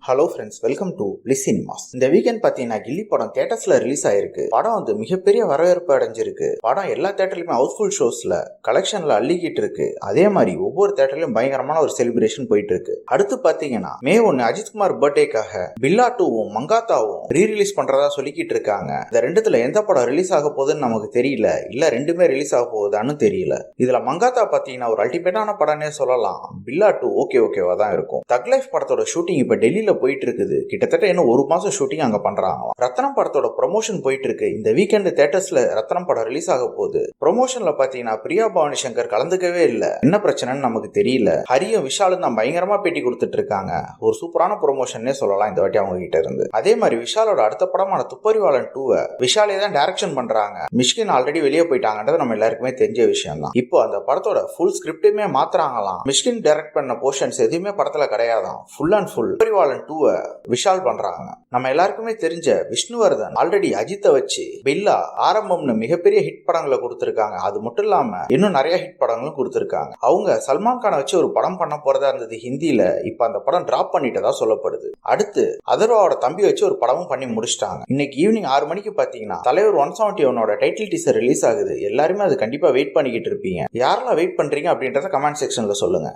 Hello friends, welcome to bliss cinemas. இந்த weekend பார்த்தீங்கன்னா கில்லி படம் தியேட்டர்ஸ்ல ரிலீஸ் ஆயிருக்கு. படம் வந்து மிகப்பெரிய வரவேற்பு அடைஞ்சிருக்கு. படம் எல்லா தியேட்டர்லயுமே ஹவுஸ்ஃபுல் ஷோஸ்ல கலெக்ஷன்ல அள்ளிக்கிட்டு இருக்கு. அதே மாதிரி ஒவ்வொரு தியேட்டர்லயும் பயங்கரமான ஒரு செலிப்ரேஷன் போயிட்டு இருக்கு. அடுத்து பார்த்தீங்கன்னா மே 1 அஜித்குமார் பர்த்டேக்காக பில்லா 2வும் மங்காத்தாவும் ரீரிலீஸ் பண்றதா சொல்லிக்கிட்டு இருக்காங்க. இந்த ரெண்டுத்துல எந்த படம் ரிலீஸ் ஆக போகுதுன்னு நமக்கு தெரியல, இல்ல ரெண்டுமே ரிலீஸ் ஆக போகுதான்னு தெரியல. இதுல மங்காத்தா பார்த்தீங்கன்னா ஒரு அல்டிமேட்டான படம்னே சொல்லலாம். பில்லா 2 ஓகேவா தான் இருக்கும். தக் லைஃப் படத்தோட ஷூட்டிங் இப்ப டெல்லியில போயிட்டு இருக்குது. கிட்டத்தட்ட இன்னும் ஒரு மாசம் ஷூட்டிங் அங்க பண்றாங்க. ரத்னம் படத்தோட ப்ரொமோஷன் போயிட்டு இருக்கு. இந்த வீக்கெண்ட் தியேட்டர்ஸ்ல ரத்னம் படம் ரிலீஸ் ஆக போகுது. ப்ரொமோஷன்ல பாத்தீங்கன்னா பிரியா பவானி சங்கர் கலந்துக்கவே இல்ல. என்ன பிரச்சனைன்னு நமக்கு தெரியல. ஹரியும் விஷாலும் தான் பயங்கரமா பேட்டி கொடுத்துட்டு இருக்காங்க. ஒரு சூப்பரான ப்ரொமோஷன்னே சொல்லலாம் இந்த வாட்டி அவங்க கிட்ட இருந்து. அதே மாதிரி விஷாலோட அடுத்த படமான துப்பறிவாளன் 2 விஷாலே தான் டைரக்ஷன் பண்றாங்க. மிஷ்கின் ஆல்ரெடி வெளியே போயிட்டாங்கன்றது நம்ம எல்லாருக்குமே தெரிஞ்ச விஷயம் தான். இப்போ அந்த படத்தோட ஃபுல் ஸ்கிரிப்டுமே மாத்துறாங்களாம். மிஷ்கின் டைரக்ட் பண்ண போர்ஷன்ஸ் எதுவுமே படத்துல கிடையாதான். ஃபுல் அண்ட் ஃபுல் துப்பறிவாளன் 2 விஷால் பண்றாங்க. நம்ம எல்லாருக்குமே தெரிஞ்ச விஷ்ணுவர்தன் ஆல்ரெடி அஜித்தை வச்சு பில்லா ஆரம்பம்னு மிகப்பெரிய ஹிட் படங்களை கொடுத்திருக்காங்க. அது மட்டும் இல்லாம இன்னும் நிறைய ஹிட் படங்களும் கொடுத்திருக்காங்க. அவங்க சல்மான் கானை வச்சு ஒரு படம் பண்ண போறதா இருந்தது ஹிந்தியில. இப்ப அந்த படம் டிராப் பண்ணிட்டதா சொல்லப்படுது. அடுத்து அதர்வாவோட தம்பி வச்சு ஒரு படமும் பண்ணி முடிச்சிட்டாங்க. இன்னைக்கு ஈவினிங் 6 மணிக்கு பாத்தீங்கன்னா தலைவர் 171 டைட்டில் டீசர் ரிலீஸ் ஆகுது. எல்லாருமே அது கண்டிப்பா வெயிட் பண்ணிக்கிட்டு இருப்பீங்க. யாரெல்லாம் வெயிட் பண்றீங்க அப்படின்றத கமெண்ட் செக்ஷன்ல சொல்லுங்க.